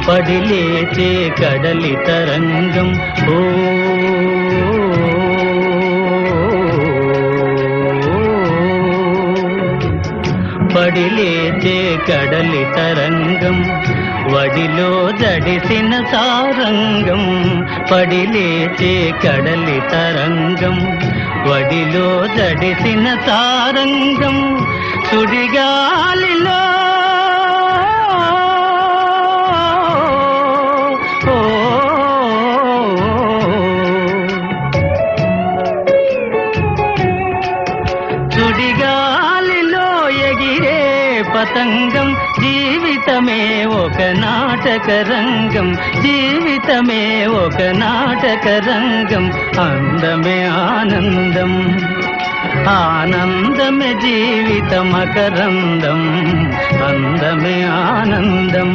పడిలేచే కడలి తరంగం ఓ పడిలేచే కడలి తరంగం వడిలో జడిసిన సారంగం పడిలేచే కడలి తరంగం వడిలో జడిసిన సారంగం సుడిగాలిలో సుడిగాలిలో ఎగిరే పతంగం జీవితమే ఒక నాటక రంగం జీవితమే ఒక నాటక రంగం అందమే ఆనందం ఆనందమే జీవిత మకరందం అందమే ఆనందం